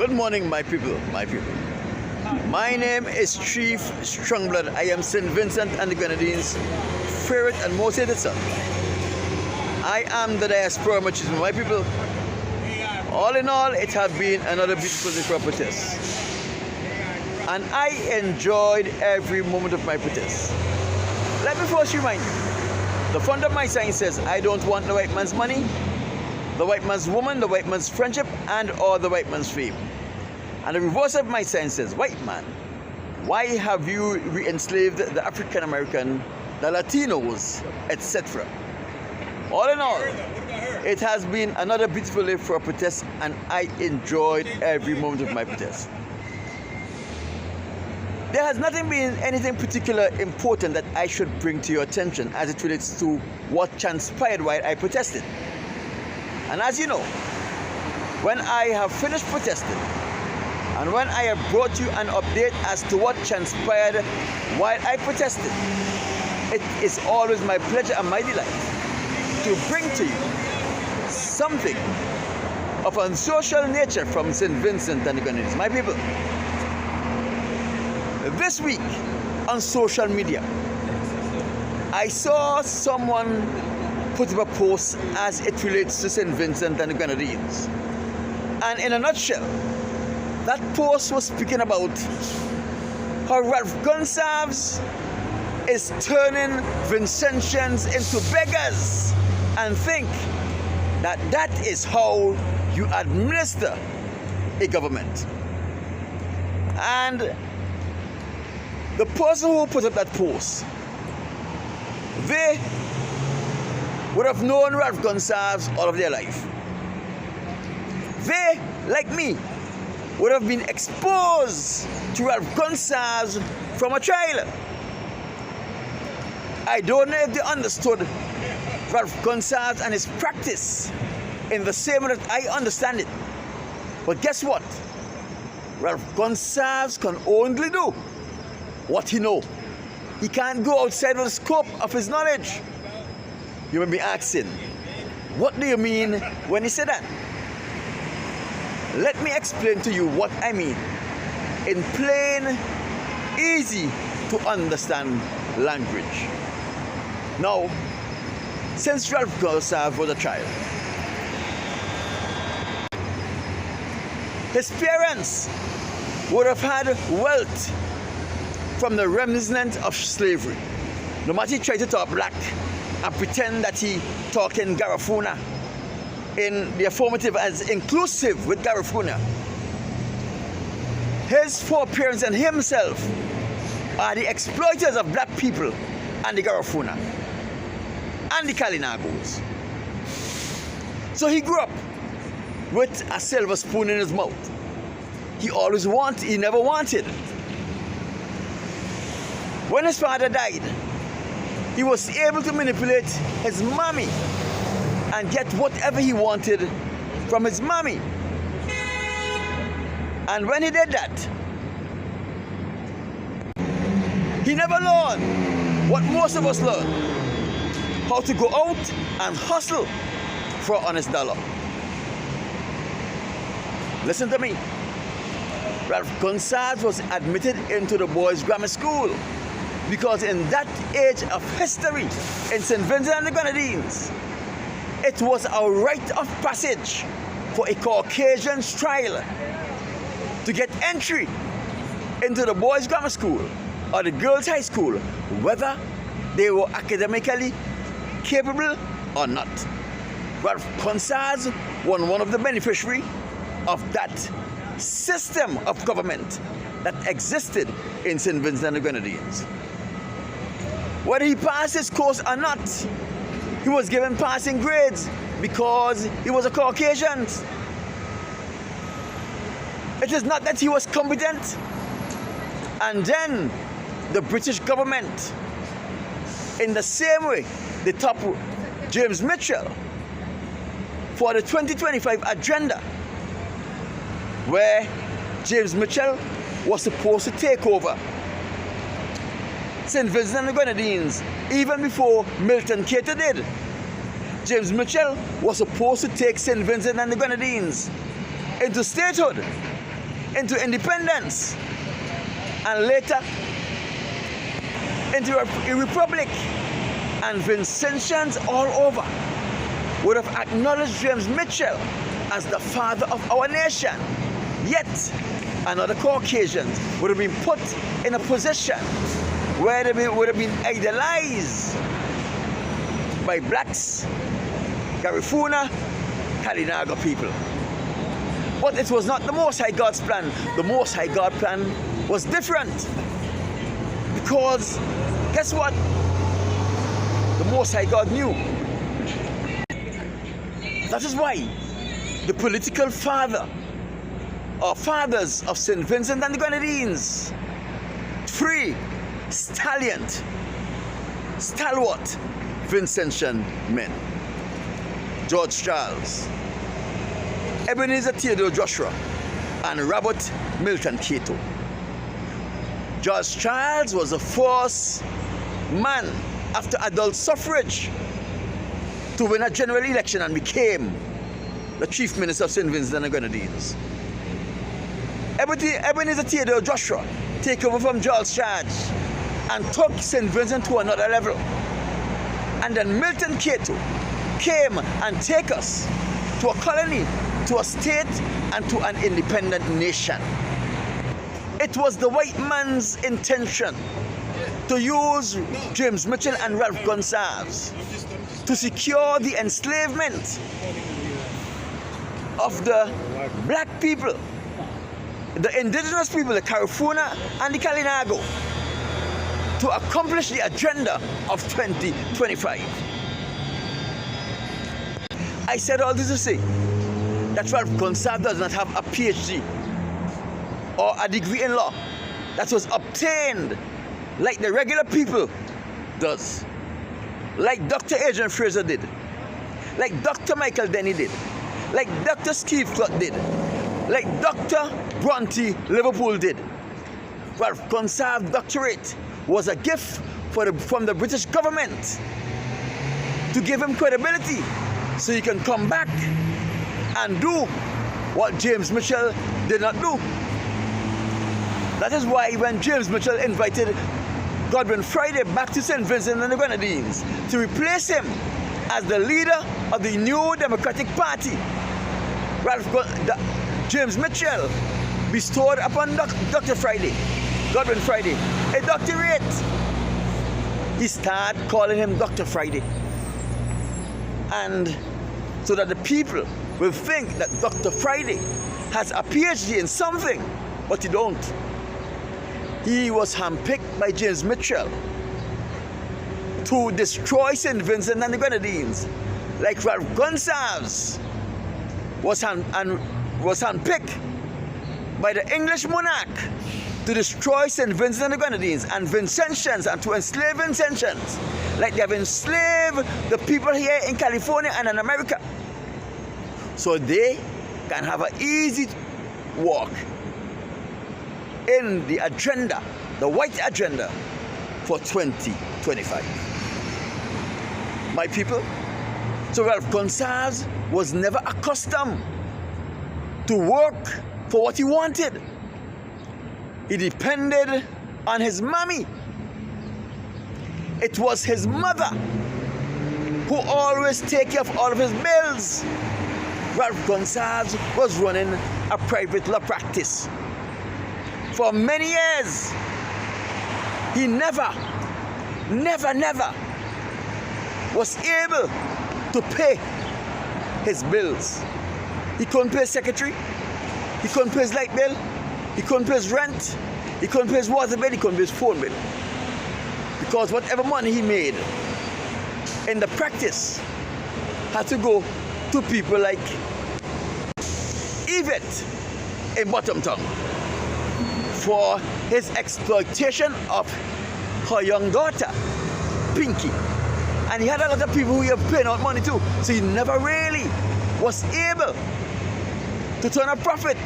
Good morning, my people, my people. My name is Chief Strongblood. I am St. Vincent and the Grenadines' favorite and most hated son. I am the diaspora machismo, my people. All in all, it has been another beautiful day for a protest. And I enjoyed every moment of my protest. Let me first remind you, the front of my sign says, I don't want the white man's money, the white man's woman, the white man's friendship, and or the white man's fame. And the reverse of my sign says, white man, why have you re-enslaved the African American, the Latinos, etc.? All in all, it has been another beautiful day for a protest, and I enjoyed every moment of my protest. There has nothing been anything particular important that I should bring to your attention as it relates to what transpired while I protested. And as you know, when I have finished protesting, and when I have brought you an update as to what transpired while I protested, it is always my pleasure and my delight to bring to you something of a social nature from St. Vincent and the Grenadines. My people, this week on social media, I saw someone put up a post as it relates to St. Vincent and the Grenadines. And in a nutshell, that post was speaking about how Ralph Gonsalves is turning Vincentians into beggars and think that that is how you administer a government. And the person who put up that post, they would have known Ralph Gonsalves all of their life. They, like me, would have been exposed to Ralph Gonsalves from a child. I don't know if they understood Ralph Gonsalves and his practice in the same way that I understand it. But guess what? Ralph Gonsalves can only do what he knows. He can't go outside of the scope of his knowledge. You may be asking, what do you mean when he said that? Let me explain to you what I mean in plain, easy to understand language. Now, since Ralph Gonsalves was a child, his parents would have had wealth from the remnant of slavery. No matter he tried to talk black and pretend that he talked in Garifuna, in the affirmative as inclusive with Garifuna, his foreparents and himself are the exploiters of black people and the Garifuna and the Kalinagos. So he grew up with a silver spoon in his mouth. He never wanted. When his father died, he was able to manipulate his mommy and get whatever he wanted from his mommy. And when he did that, he never learned what most of us learn: how to go out and hustle for an honest dollar. Listen to me. Ralph Gonsalves was admitted into the boys' grammar school because in that age of history in St. Vincent and the Grenadines, it was a rite of passage for a Caucasian child to get entry into the boys' grammar school or the girls' high school, whether they were academically capable or not. Ralph Gonsalves was one of the beneficiaries of that system of government that existed in St. Vincent and the Grenadines. Whether he passed his course or not, he was given passing grades because he was a Caucasian. It is not that he was competent. And then the British government, in the same way, they topped James Mitchell for the 2025 agenda, where James Mitchell was supposed to take over St. Vincent and the Grenadines even before Milton Cater did. James Mitchell was supposed to take St. Vincent and the Grenadines into statehood into independence, and later into a republic. And Vincentians all over would have acknowledged James Mitchell as the father of our nation. Yet, another Caucasians would have been put in a position where they would have been idolized by blacks, Garifuna, Kalinago people. But it was not the Most High God's plan. The Most High God plan was different. Because, guess what? The Most High God knew. That is why the political father or fathers of St. Vincent and the Grenadines, three stalwart Vincentian men: George Charles, Ebenezer Theodore Joshua, and Robert Milton Cato. George Charles was the first man after adult suffrage to win a general election and became the chief minister of St. Vincent and the Grenadines. Ebenezer Theodore Joshua take over from George Charles and took St. Vincent to another level. And then Milton Cato came and take us to a colony, to a state, and to an independent nation. It was the white man's intention to use James Mitchell and Ralph Gonsalves to secure the enslavement of the black people, the indigenous people, the Garifuna and the Kalinago, to accomplish the agenda of 2025. I said all this to say that Ralph Gonsalves does not have a PhD or a degree in law that was obtained like the regular people does, like Dr. Adrian Fraser did, like Dr. Michael Denny did, like Dr. Steve Clutt did, like Dr. Bronte Liverpool did. Ralph Gonsalves' doctorate was a gift from the British government to give him credibility so he can come back and do what James Mitchell did not do. That is why when James Mitchell invited Godwin Friday back to St. Vincent and the Grenadines to replace him as the leader of the new Democratic Party, James Mitchell bestowed upon Dr. Friday, Godwin Friday, a doctorate. He started calling him Dr. Friday. And so that the people will think that Dr. Friday has a PhD in something, but he don't. He was handpicked by James Mitchell to destroy St. Vincent and the Grenadines, like Ralph Gonsalves was handpicked by the English monarch to destroy St. Vincent and the Grenadines and Vincentians, and to enslave Vincentians, like they have enslaved the people here in California and in America, so they can have an easy walk in the agenda, the white agenda for 2025. My people, so Ralph Gonsalves was never accustomed to work for what he wanted. He depended on his mommy. It was his mother who always take care of all of his bills. Ralph Gonsalves was running a private law practice for many years. He never was able to pay his bills. He couldn't pay his secretary, he couldn't pay his light bill, he couldn't pay his rent, he couldn't pay his water bill, he couldn't pay his phone bill. Because whatever money he made in the practice had to go to people like Yvette in Bottomtown for his exploitation of her young daughter, Pinky. And he had a lot of people who he was paying out money to, so he never really was able to turn a profit.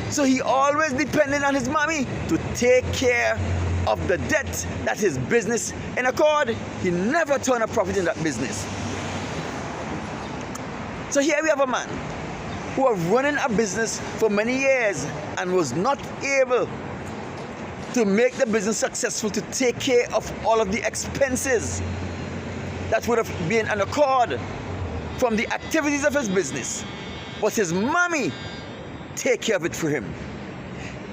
So he always depended on his mommy to take care of the debt that his business in accord. He never turned a profit in that business. So here we have a man who were running a business for many years and was not able to make the business successful, to take care of all of the expenses that would have been an accord from the activities of his business. But his mommy take care of it for him.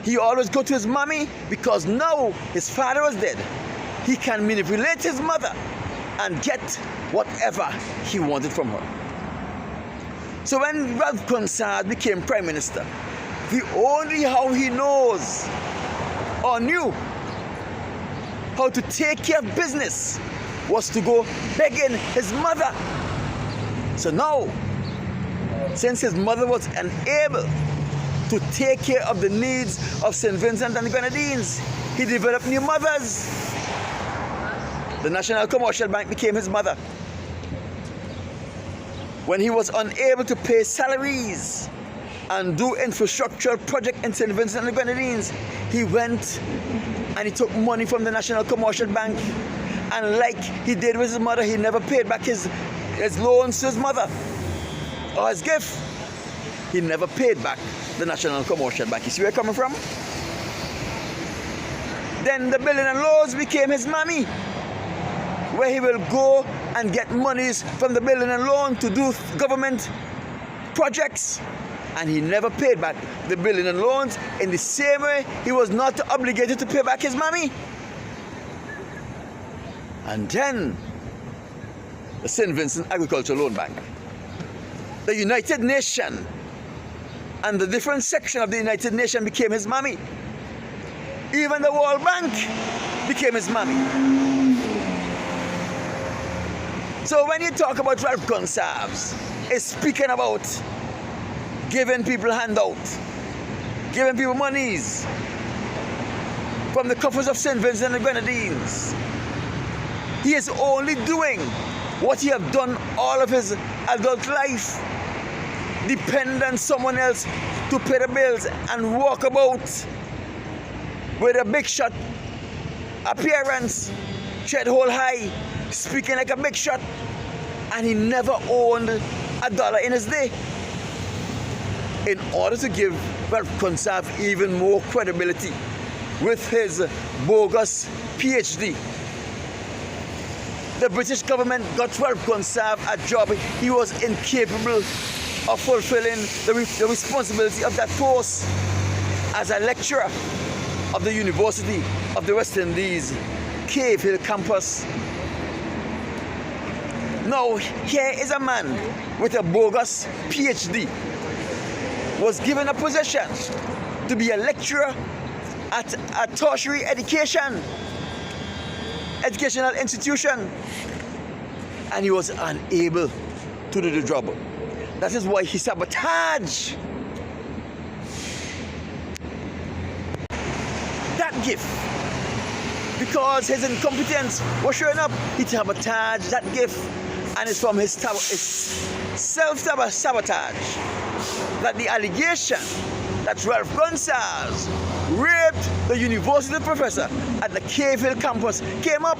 He always go to his mommy because now his father was dead. He can manipulate his mother and get whatever he wanted from her. So when Ralph Gonsalves became Prime Minister, the only how he knows or knew how to take care of business was to go begging his mother. So now, since his mother was unable to take care of the needs of St. Vincent and the Grenadines, he developed new mothers. The National Commercial Bank became his mother. When he was unable to pay salaries and do infrastructural project in St. Vincent and the Grenadines, he went and he took money from the National Commercial Bank, and like he did with his mother, he never paid back his loans to his mother or his gift. He never paid back the National Commercial Bank. You see where I'm coming from? Then the building and loans became his mommy, where he will go and get monies from the building and loan to do government projects. And he never paid back the building and loans in the same way he was not obligated to pay back his mommy. And then the St. Vincent Agricultural Loan Bank, the United Nations, and the different section of the United Nations became his mommy. Even the World Bank became his mommy. So when you talk about Ralph Gonsalves, it's speaking about giving people handouts, giving people monies from the coffers of St. Vincent and the Grenadines. He is only doing what he have done all of his adult life, depend on someone else to pay the bills and walk about with a big shot appearance, shed hole high, speaking like a big shot, and he never owned $1 in his day. In order to give Ralph Gonsalves even more credibility with his bogus PhD, the British government got Ralph Gonsalves a job he was incapable of fulfilling the responsibility of that post as a lecturer of the University of the West Indies, Cave Hill campus. Now, here is a man with a bogus PhD, was given a position to be a lecturer at a tertiary educational institution, and he was unable to do the job. That is why he sabotaged that gift. Because his incompetence was showing up, he sabotaged that gift, and it's from his self-sabotage that the allegation that Ralph Gonsalves raped the university professor at the Cave Hill campus came up.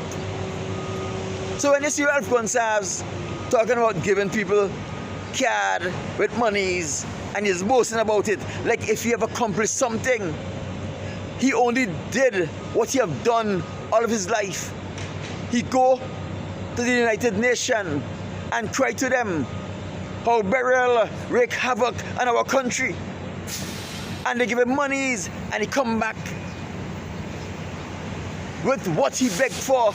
So when you see Ralph Gonsalves talking about giving people card with monies and he's boasting about it like if he have accomplished something, he only did what he have done all of his life. He go to the United Nations and cry to them how burial wreak havoc on our country, and they give him monies, and he come back with what he begged for,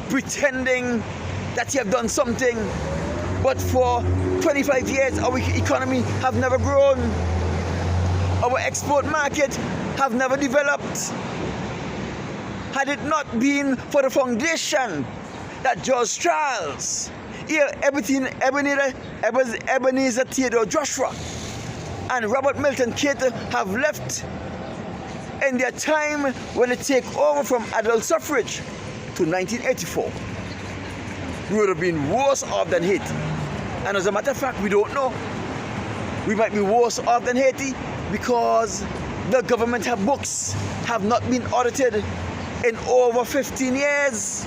pretending that he have done something. But for 25 years our economy have never grown, our export market have never developed. Had it not been for the foundation that George Charles, Ebenezer Theodore Joshua, and Robert Milton Cater have left in their time when they take over from adult suffrage to 1984, we would have been worse off than Haiti. And as a matter of fact, we don't know. We might be worse off than Haiti because the governmental books have not been audited in over 15 years.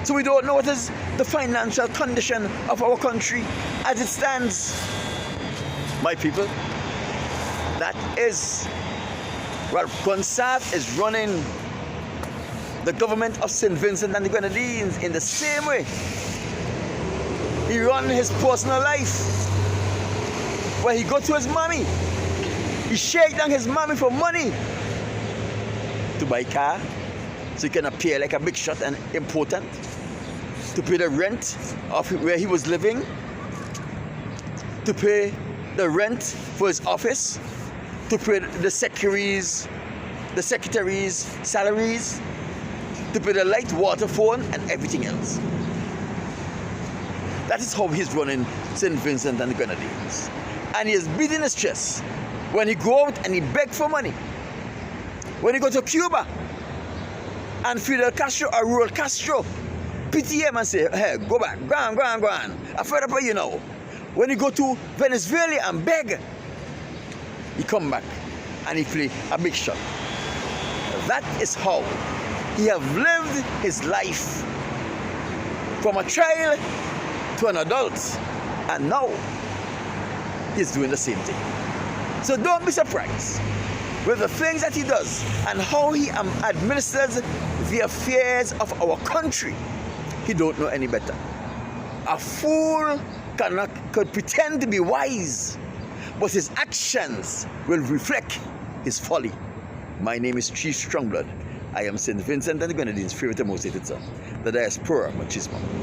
So we don't know what is the financial condition of our country as it stands. My people, that is, well, Gonsalves is running the government of St. Vincent and the Grenadines in the same way. He run his personal life where he go to his mommy. He shake down his mommy for money to buy car so he can appear like a big shot and important, to pay the rent of where he was living, to pay the rent for his office, to pay the secretaries' salaries, to pay the light, water, phone, and everything else. That is how he's running St. Vincent and the Grenadines. And he is beating his chest when he go out and he beg for money. When he go to Cuba and Fidel Castro or Raul Castro pity him and say, hey, go back, go on. I'm fed up with you now. When he go to Venezuela and beg, he come back and he play a big shot. That is how he have lived his life from a child to an adult, and now he's doing the same thing. So don't be surprised with the things that he does and how he administers the affairs of our country. He don't know any better. A fool could pretend to be wise, but his actions will reflect his folly. My name is Chief Strongblood. I am St. Vincent and the Grenadines' favorite and most hated son, the diaspora machismo.